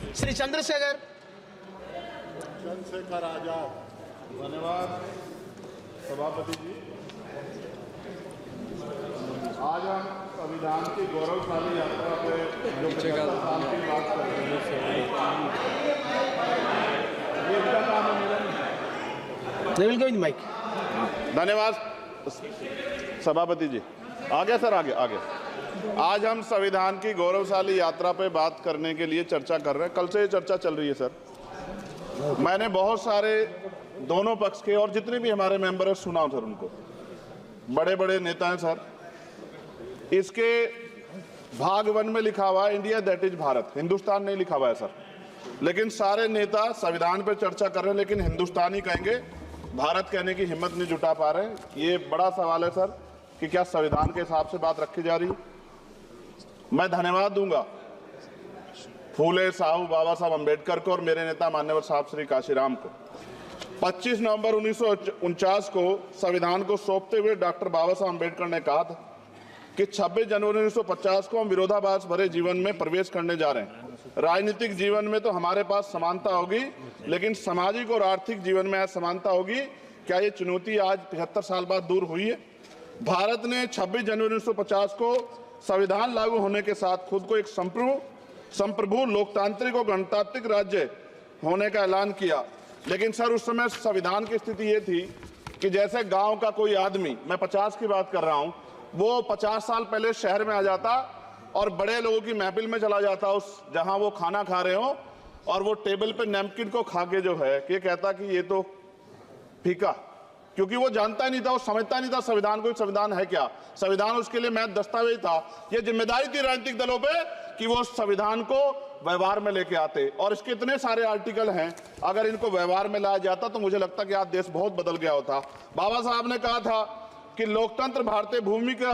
श्री चंद्रशेखर आजाद। धन्यवाद सभापति जी। आज हम संविधान की गौरवशाली यात्रा पे जो 75 साल की बात कर रहे हैं, ये इनका काम है मेरा। माइक। धन्यवाद सभापति जी। आगे सर, आगे आगे। आज हम संविधान की गौरवशाली यात्रा पे बात करने के लिए चर्चा कर रहे हैं। कल से ये चर्चा चल रही है सर। मैंने बहुत सारे दोनों पक्ष के और जितने भी हमारे मेंबर हैं सुना सर, उनको बड़े बड़े नेता हैं सर। इसके भाग 1 में लिखा हुआ है India that is Bharat, Hindustan नहीं लिखा हुआ है सर। लेकिन सारे नेता संविधान पर चर्चा कर रहे हैं लेकिन हिंदुस्तान ही कहेंगे, भारत कहने की हिम्मत नहीं जुटा पा रहे हैं। ये बड़ा सवाल है सर कि क्या संविधान के हिसाब से बात रखी जा रही है। मैं धन्यवाद दूंगा फूले साहू बाबा साहब अम्बेडकर को और मेरे नेता मान्यवर साहब श्री काशीराम को। 25 नवंबर 1949 को संविधान को सौंपते हुए डॉक्टर बाबा साहब अम्बेडकर ने कहा था कि 26 जनवरी 1950 को हम विरोधाभास भरे जीवन में प्रवेश करने जा रहे हैं। राजनीतिक जीवन में तो हमारे पास समानता होगी, लेकिन सामाजिक और आर्थिक जीवन में असमानता होगी। क्या ये चुनौती आज 75 साल बाद दूर हुई है? भारत ने 26 जनवरी 1950 को संविधान लागू होने के साथ खुद को एक संप्रभु लोकतांत्रिक और गणतांत्रिक राज्य होने का ऐलान किया। लेकिन सर उस समय संविधान की स्थिति ये थी कि जैसे गांव का कोई आदमी, मैं 50 की बात कर रहा हूं, वो 50 साल पहले शहर में आ जाता और बड़े लोगों की महफिल में चला जाता, उस जहां वो खाना खा रहे हो, और वो टेबल पे नैपकिन को खा के जो है ये कहता कि ये तो फीका, क्योंकि वो जानता ही नहीं था, वो समझता नहीं था संविधान को, संविधान है क्या। संविधान उसके लिए महज दस्तावेज था। ये जिम्मेदारी थी राजनीतिक दलों पे कि वो संविधान को व्यवहार में लेके आते। और इसके इतने सारे आर्टिकल हैं, अगर इनको व्यवहार में लाया जाता तो मुझे लगता कि आज देश बहुत बदल गया होता। बाबा साहब ने कहा था कि लोकतंत्र भारतीय भूमि का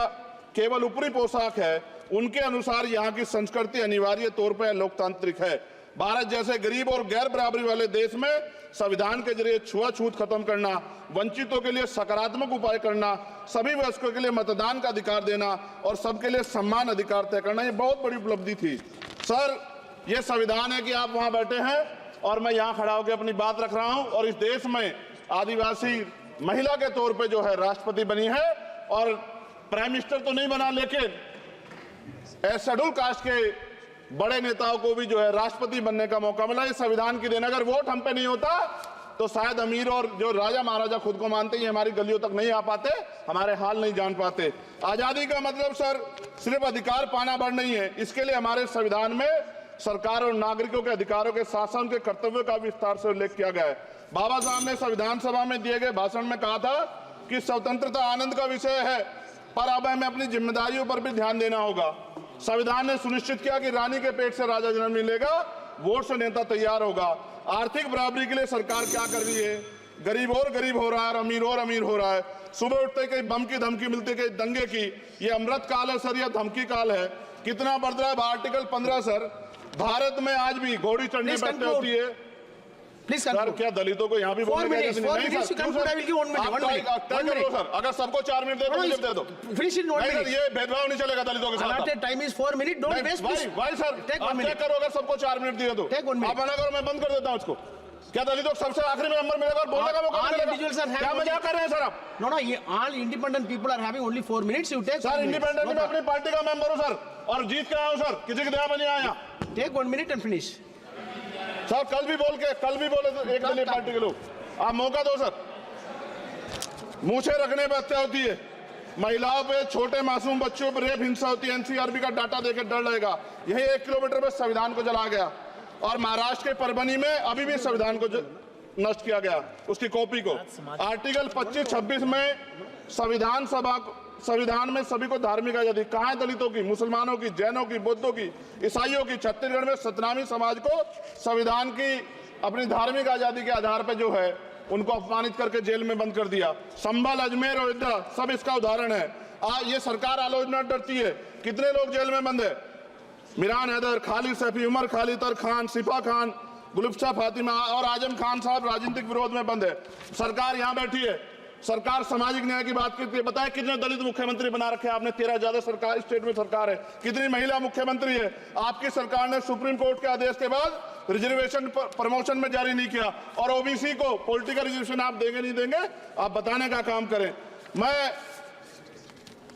केवल ऊपरी पोशाक है, उनके अनुसार यहाँ की संस्कृति अनिवार्य तौर पर लोकतांत्रिक है। भारत जैसे गरीब और गैर बराबरी वाले देश में संविधान के जरिए छुआछूत खत्म करना, वंचितों के लिए सकारात्मक उपाय करना, सभी वयस्कों के लिए मतदान का अधिकार देना और सबके लिए सम्मान अधिकार तय करना, ये बहुत बड़ी उपलब्धि थी सर। ये संविधान है कि आप वहां बैठे हैं और मैं यहाँ खड़ा होकर अपनी बात रख रहा हूं, और इस देश में आदिवासी महिला के तौर पे जो है राष्ट्रपति बनी है, और प्राइम मिनिस्टर तो नहीं बना, लेकिन शेड्यूल कास्ट के बड़े नेताओं को भी जो है राष्ट्रपति बनने का मौका मिला। इस संविधान की देन, अगर वोट हम पे नहीं होता तो शायद अमीर और जो राजा महाराजा खुद को मानते हैं हमारी गलियों तक नहीं आ पाते, हमारे हाल नहीं जान पाते। आजादी का मतलब सर सिर्फ अधिकार पाना भर नहीं है, इसके लिए हमारे संविधान में सरकार और नागरिकों के अधिकारों के साथ साथ उनके कर्तव्यों का विस्तार से उल्लेख किया गया है। बाबा साहब ने संविधान सभा में दिए गए भाषण में कहा था कि स्वतंत्रता आनंद का विषय है, पर अब हमें अपनी जिम्मेदारियों पर भी ध्यान देना होगा। संविधान ने सुनिश्चित किया कि रानी के पेट से राजा जन्म नहीं लेगा, वोट से नेता तैयार होगा। आर्थिक बराबरी के लिए सरकार क्या कर रही है? गरीब और गरीब हो रहा है और अमीर हो रहा है। सुबह उठते कहीं बम की धमकी मिलती, कहीं दंगे की। ये अमृत काल है सर, यह धमकी काल है। कितना बढ़ रहा है आर्टिकल 15 सर। भारत में आज भी घोड़ी चढ़नी बैठती होती है। प्लीज सर, क्या दलितों को यहाँ भी बोलने नहीं सर, अगर सबको 4 मिनट दे दो, फिनिश इन 1 मिनट। ये भेदभाव नहीं चलेगा दलितों के साथ। Time is 4 minute, don't waste. भाई सर, आप चेक करो, अगर सबको 4 मिनट दिए तो आप मना करो, मैं बंद कर देता हूँ इसको। क्या दलितों को सबसे आखिरी में नंबर मिलेगा और बोलने का मौका मिलेगा? क्या मजाक कर रहे हैं सर आप? नो, ये all independent people are having only 4 minutes. You take sir, independent में अपनी पार्टी का मेंबर हूं सर, और जीत के आया हूं सर, किसी के दया में नहीं आया। Take 1 minute and finish. Sir कल भी बोले तो एक दलीय पार्टी के लोग, आप मौका दो सर। मूछे रखने पर हत्या होती है, महिलाओं पे, छोटे मासूम बच्चों पर रेप हिंसा होती है। एनसीआरबी का डाटा देकर डर लगेगा। यही 1 किलोमीटर में संविधान को जला गया, और महाराष्ट्र के परभनी में अभी भी संविधान को नष्ट किया गया, उसकी कॉपी को। आर्टिकल 25-26 में संविधान में सभी को धार्मिक आजादी। कहाँ है दलितों की, मुसलमानों की, जैनों की, बौद्धों की, ईसाइयों की? छत्तीसगढ़ में सतनामी समाज को संविधान की अपनी धार्मिक आजादी के आधार पर जो है उनको अपमानित करके जेल में बंद कर दिया। संभल, अजमेर, अयोध्या सब इसका उदाहरण है। ये सरकार आलोचना डरती है। कितने लोग जेल में बंद है? मिरान हैदर, खालिद सैफी, उमर खालिद खान, सिफा खान, गुलफ्शा फातिमा और आजम खान साहब राजनीतिक विरोध में बंद है। सरकार यहाँ बैठी है, सरकार सामाजिक न्याय की बात करती है। बताए कितने दलित मुख्यमंत्री बना रखे हैं आपने? 13 ज्यादा सरकार स्टेट में सरकार है। कितनी महिला मुख्यमंत्री है? आपकी सरकार ने सुप्रीम कोर्ट के आदेश के बाद रिजर्वेशन प्रमोशन में जारी नहीं किया, और ओबीसी को पॉलिटिकल रिजर्वेशन आप देंगे नहीं देंगे, आप बताने का काम करें। मैं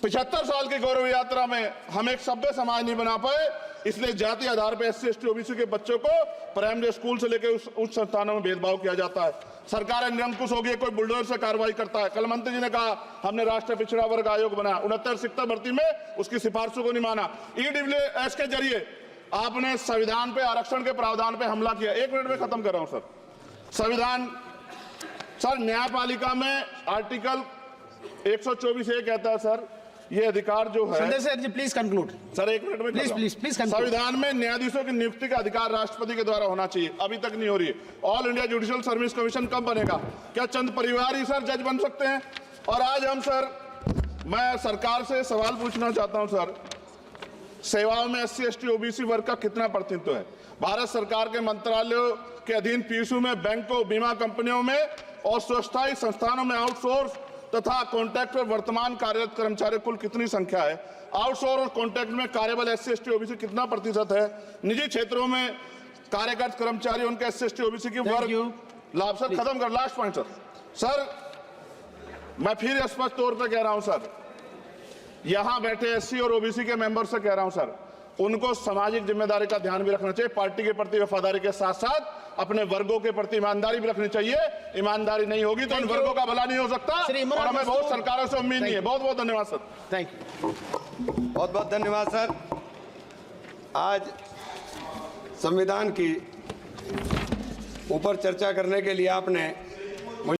75 साल की गौरव यात्रा में हम एक सभ्य समाज नहीं बना पाए, इसलिए जाति आधार पर SC ST OBC के बच्चों को प्राइमरी स्कूल से लेकर उच्च संस्थानों में भेदभाव किया जाता है। सरकार निरंकुश हो गई, कोई बुलडोजर से कार्रवाई करता है। कल मंत्री जी ने कहा हमने राष्ट्रीय पिछड़ा वर्ग आयोग बनाया, 69 शिक्षक भर्ती में उसकी सिफारिशों को नहीं माना। EWS के जरिए आपने संविधान पे आरक्षण के प्रावधान पे हमला किया। 1 मिनट में खत्म कर रहा हूं सर। संविधान सर, न्यायपालिका में आर्टिकल 124 ये कहता है सर, ये अधिकार जो है, Sanjay sir ji please conclude sir 1 minute में प्लीज संविधान में न्यायाधीशों की नियुक्ति का अधिकार राष्ट्रपति के द्वारा होना चाहिए, अभी तक नहीं हो रही है। All India judicial service commission कब बनेगा? क्या चंद परिवार ही सर जज बन सकते हैं? और आज हम सर, मैं सरकार से सवाल पूछना चाहता हूं सर, सेवाओं में SC ST OBC वर्ग का कितना प्रतिनिधित्व है? भारत सरकार के मंत्रालयों के अधीन PSU में, बैंकों, बीमा कंपनियों में और स्वस्थायी संस्थानों में आउटसोर्स तथा कॉन्ट्रैक्ट पर वर्तमान कार्यरत कर्मचारी कुल कितनी संख्या है? आउटसोर्स और कॉन्ट्रैक्ट में कार्यबल SC ST OBC कितना प्रतिशत है? निजी क्षेत्रों में कार्यरत कर्मचारी उनके SC ST OBC की वर्ग लाभ। सर खत्म कर, लास्ट पॉइंट सर, मैं फिर स्पष्ट तौर पर कह रहा हूं सर, यहां बैठे SC और OBC के मेंबर से कह रहा हूं सर, उनको सामाजिक जिम्मेदारी का ध्यान भी रखना चाहिए। पार्टी के प्रति वफादारी के साथ साथ अपने वर्गों के प्रति ईमानदारी भी रखनी चाहिए। ईमानदारी नहीं होगी तो उन वर्गों का भला नहीं हो सकता, और हमें बहुत सरकारों से उम्मीद नहीं है। बहुत बहुत धन्यवाद सर। थैंक यू, बहुत बहुत धन्यवाद सर। आज संविधान की ऊपर चर्चा करने के लिए आपने